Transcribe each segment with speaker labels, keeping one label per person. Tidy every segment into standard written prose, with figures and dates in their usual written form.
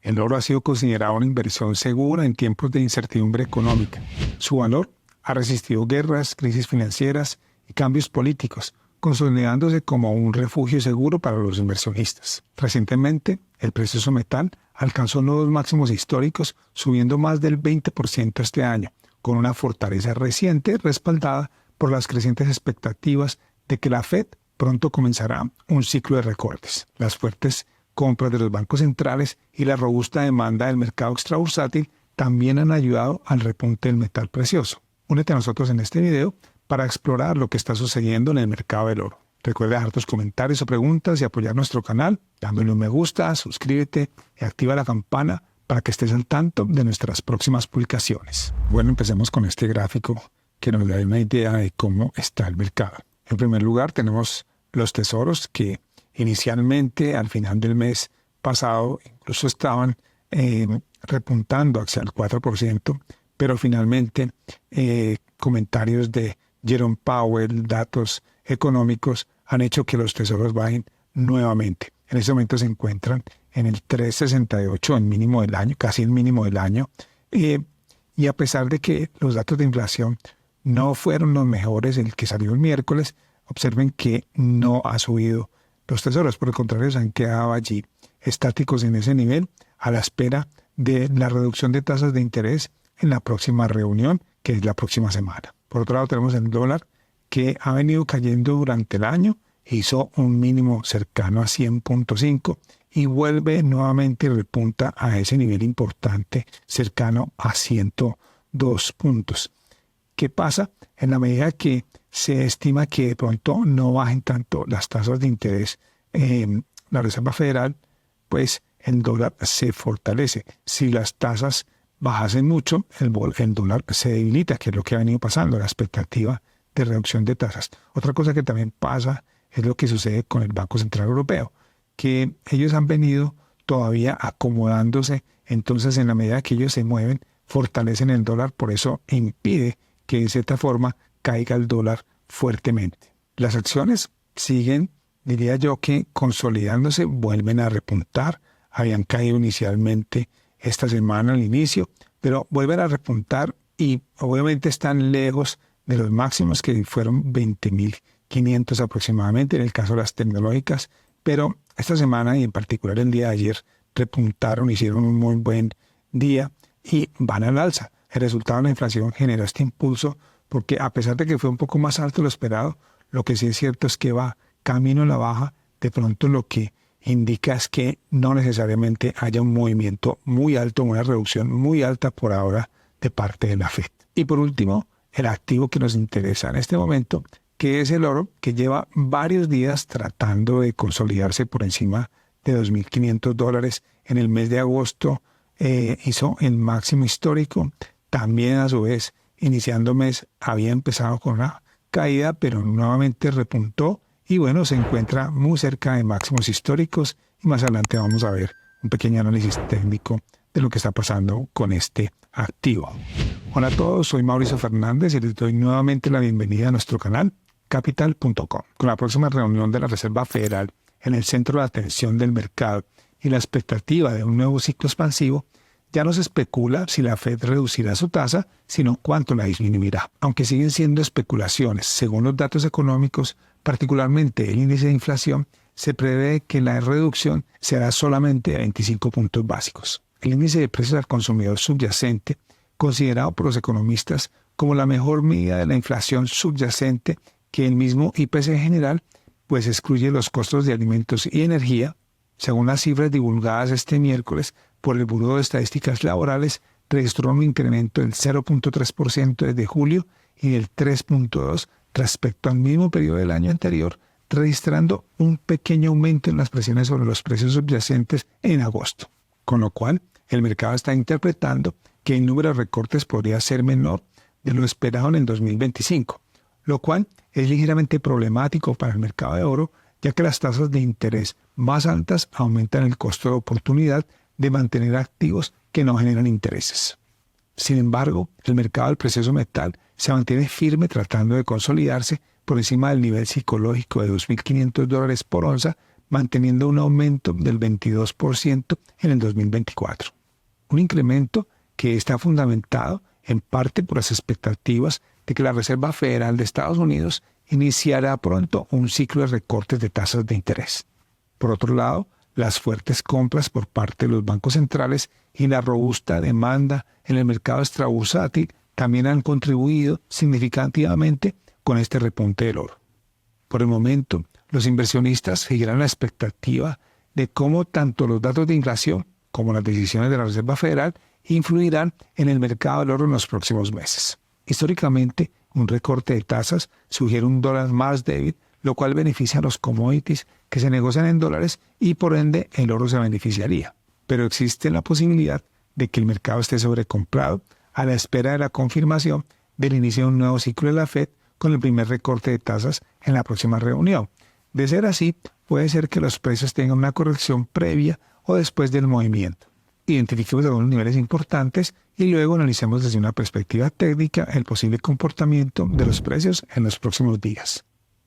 Speaker 1: El oro ha sido considerado una inversión segura en tiempos de incertidumbre económica. Su valor ha resistido guerras, crisis financieras y cambios políticos, consolidándose como un refugio seguro para los inversionistas. Recientemente, el precioso metal alcanzó nuevos máximos históricos, subiendo más del 20% este año, con una fortaleza reciente respaldada por las crecientes expectativas de que la Fed pronto comenzará un ciclo de recortes. Las fuertes compras de los bancos centrales y la robusta demanda del mercado extrabursátil también han ayudado al repunte del metal precioso. Únete a nosotros en este video para explorar lo que está sucediendo en el mercado del oro. Recuerda dejar tus comentarios o preguntas y apoyar nuestro canal dándole un me gusta, suscríbete y activa la campana para que estés al tanto de nuestras próximas publicaciones. Bueno, empecemos con este gráfico que nos da una idea de cómo está el mercado. En primer lugar tenemos los tesoros que inicialmente al final del mes pasado incluso estaban repuntando hacia el 4%, pero finalmente comentarios de Jerome Powell, datos económicos, han hecho que los tesoros bajen nuevamente. En este momento se encuentran en el 3.68, el mínimo del año, casi el mínimo del año. Y a pesar de que los datos de inflación no fueron los mejores, el que salió el miércoles, observen que no ha subido los tesoros. Por el contrario, se han quedado allí estáticos en ese nivel a la espera de la reducción de tasas de interés en la próxima reunión, que es la próxima semana. Por otro lado, tenemos el dólar que ha venido cayendo durante el año, hizo un mínimo cercano a 100.5 y vuelve nuevamente y repunta a ese nivel importante cercano a 102 puntos. ¿Qué pasa? En la medida que se estima que de pronto no bajen tanto las tasas de interés la Reserva Federal, pues el dólar se fortalece. Si las tasas bajasen mucho, el dólar se debilita, que es lo que ha venido pasando, la expectativa de reducción de tasas. Otra cosa que también pasa es lo que sucede con el Banco Central Europeo, que ellos han venido todavía acomodándose, entonces en la medida que ellos se mueven, fortalecen el dólar, por eso impide que de cierta forma caiga el dólar fuertemente. Las acciones siguen, diría yo, que consolidándose, vuelven a repuntar. Habían caído inicialmente esta semana al inicio, pero vuelven a repuntar y obviamente están lejos de los máximos que fueron 20.500 aproximadamente en el caso de las tecnológicas, pero esta semana y en particular el día de ayer repuntaron, hicieron un muy buen día y van al alza. El resultado de la inflación generó este impulso porque a pesar de que fue un poco más alto de lo esperado, lo que sí es cierto es que va camino a la baja. De pronto lo que indica es que no necesariamente haya un movimiento muy alto, una reducción muy alta por ahora de parte de la Fed. Y por último, el activo que nos interesa en este momento, que es el oro, que lleva varios días tratando de consolidarse por encima de $2.500. En el mes de agosto hizo el máximo histórico. También a su vez, iniciando mes, había empezado con una caída, pero nuevamente repuntó y bueno, se encuentra muy cerca de máximos históricos y más adelante vamos a ver un pequeño análisis técnico de lo que está pasando con este activo. Hola a todos, soy Mauricio Fernández y les doy nuevamente la bienvenida a nuestro canal Capital.com. Con la próxima reunión de la Reserva Federal en el centro de atención del mercado y la expectativa de un nuevo ciclo expansivo, ya no se especula si la Fed reducirá su tasa, sino cuánto la disminuirá. Aunque siguen siendo especulaciones, según los datos económicos, particularmente el índice de inflación, se prevé que la reducción será solamente de 25 puntos básicos. El índice de precios al consumidor subyacente, considerado por los economistas como la mejor medida de la inflación subyacente que el mismo IPC general, pues excluye los costos de alimentos y energía. Según las cifras divulgadas este miércoles por el Buró de Estadísticas Laborales, registró un incremento del 0.3% desde julio y del 3.2% respecto al mismo periodo del año anterior, registrando un pequeño aumento en las presiones sobre los precios subyacentes en agosto. Con lo cual, el mercado está interpretando que el número de recortes podría ser menor de lo esperado en el 2025, lo cual es ligeramente problemático para el mercado de oro, ya que las tasas de interés más altas aumentan el costo de oportunidad de mantener activos que no generan intereses. Sin embargo, el mercado del precioso metal se mantiene firme tratando de consolidarse por encima del nivel psicológico de $2.500 por onza, manteniendo un aumento del 22% en el 2024. Un incremento que está fundamentado en parte por las expectativas de que la Reserva Federal de Estados Unidos iniciará pronto un ciclo de recortes de tasas de interés. Por otro lado, las fuertes compras por parte de los bancos centrales y la robusta demanda en el mercado extrabursátil también han contribuido significativamente con este repunte del oro. Por el momento, los inversionistas seguirán la expectativa de cómo tanto los datos de inflación como las decisiones de la Reserva Federal influirán en el mercado del oro en los próximos meses. Históricamente, un recorte de tasas sugiere un dólar más débil, lo cual beneficia a los commodities que se negocian en dólares y por ende el oro se beneficiaría. Pero existe la posibilidad de que el mercado esté sobrecomprado a la espera de la confirmación del inicio de un nuevo ciclo de la Fed con el primer recorte de tasas en la próxima reunión. De ser así, puede ser que los precios tengan una corrección previa o después del movimiento. Identifiquemos algunos niveles importantes y luego analicemos desde una perspectiva técnica el posible comportamiento de los precios en los próximos días.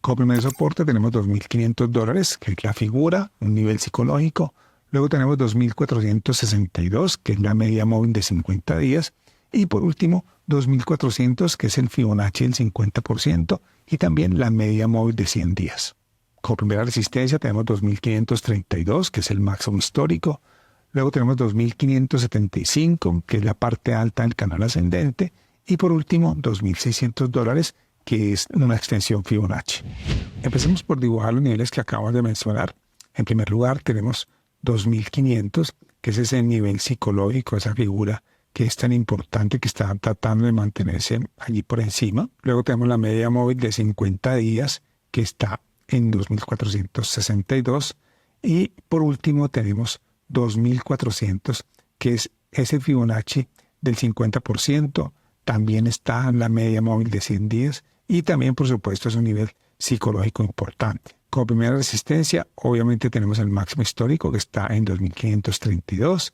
Speaker 1: Como primer soporte tenemos $2.500, que es la figura, un nivel psicológico. Luego tenemos 2.462, que es la media móvil de 50 días. Y por último, 2.400, que es el Fibonacci del 50%, y también la media móvil de 100 días. Como primera resistencia tenemos 2.532, que es el máximo histórico. Luego tenemos 2.575, que es la parte alta del canal ascendente. Y por último, $2.600, que es una extensión Fibonacci. Empecemos por dibujar los niveles que acabamos de mencionar. En primer lugar tenemos 2.500, que es ese nivel psicológico, esa figura que es tan importante, que está tratando de mantenerse allí por encima. Luego tenemos la media móvil de 50 días, que está en 2.462. Y por último tenemos 2.400, que es ese Fibonacci del 50%. También está en la media móvil de 100 días. Y también, por supuesto, es un nivel psicológico importante. Como primera resistencia, obviamente tenemos el máximo histórico, que está en 2.532.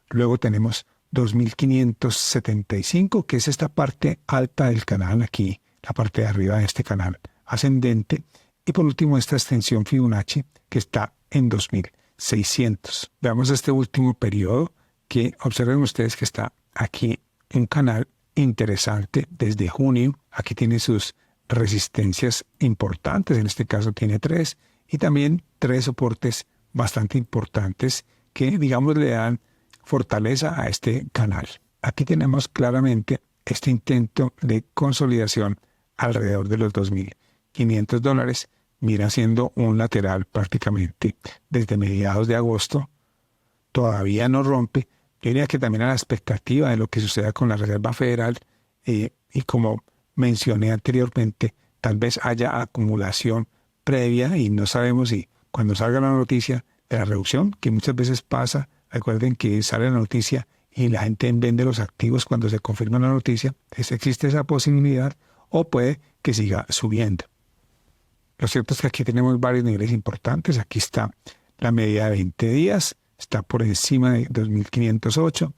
Speaker 1: Luego tenemos 2.575, que es esta parte alta del canal aquí, la parte de arriba de este canal ascendente. Y por último, esta extensión Fibonacci, que está en 2.600. Veamos este último periodo, que observen ustedes que está aquí un canal interesante desde junio. Aquí tiene sus resistencias importantes, en este caso tiene 3, y también 3 soportes bastante importantes que, digamos, le dan fortaleza a este canal. Aquí tenemos claramente este intento de consolidación alrededor de los $2.500, mira siendo un lateral prácticamente desde mediados de agosto. Todavía no rompe. Yo diría que también a la expectativa de lo que suceda con la Reserva Federal y como mencioné anteriormente, tal vez haya acumulación previa y no sabemos si cuando salga la noticia de la reducción, que muchas veces pasa, recuerden que sale la noticia y la gente vende los activos cuando se confirma la noticia, existe esa posibilidad o puede que siga subiendo. Lo cierto es que aquí tenemos varios niveles importantes. Aquí está la media de 20 días, está por encima de 2.508.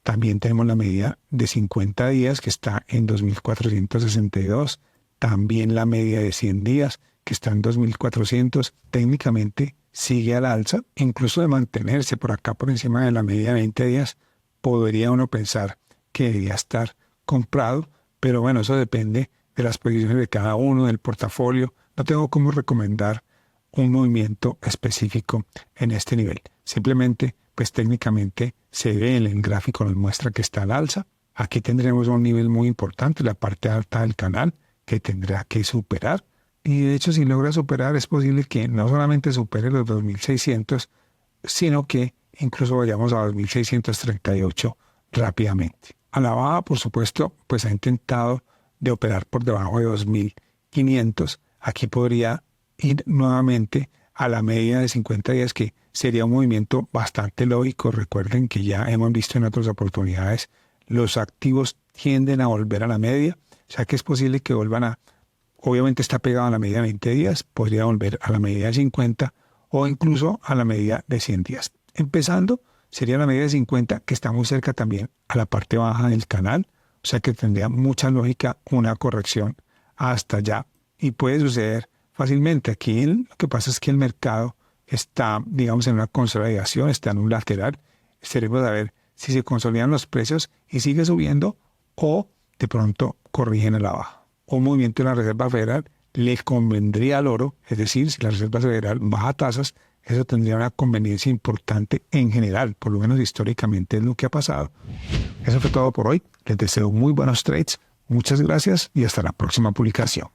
Speaker 1: También tenemos la media de 50 días, que está en 2.462. También la media de 100 días, que está en 2.400. Técnicamente sigue al alza. Incluso de mantenerse por acá por encima de la media de 20 días, podría uno pensar que debería estar comprado. Pero bueno, eso depende de las posiciones de cada uno, del portafolio. No tengo cómo recomendar un movimiento específico en este nivel. Simplemente, pues técnicamente se ve en el gráfico, nos muestra que está al alza. Aquí tendremos un nivel muy importante, la parte alta del canal, que tendrá que superar. Y de hecho, si logra superar, es posible que no solamente supere los 2.600, sino que incluso vayamos a 2.638 rápidamente. A la baja, por supuesto, pues ha intentado de operar por debajo de 2.500. Aquí podría ir nuevamente a la media de 50 días, que sería un movimiento bastante lógico. Recuerden que ya hemos visto en otras oportunidades, los activos tienden a volver a la media, o sea que es posible que vuelvan a, obviamente está pegado a la media de 20 días, podría volver a la media de 50 o incluso a la media de 100 días. Empezando, sería la media de 50, que está muy cerca también a la parte baja del canal, o sea que tendría mucha lógica una corrección hasta allá y puede suceder fácilmente. Aquí lo que pasa es que el mercado está, digamos, en una consolidación, está en un lateral. Esperemos a ver si se consolidan los precios y sigue subiendo o de pronto corrigen a la baja. Un movimiento de la Reserva Federal le convendría al oro, es decir, si la Reserva Federal baja tasas, eso tendría una conveniencia importante en general, por lo menos históricamente es lo que ha pasado. Eso fue todo por hoy. Les deseo muy buenos trades. Muchas gracias y hasta la próxima publicación.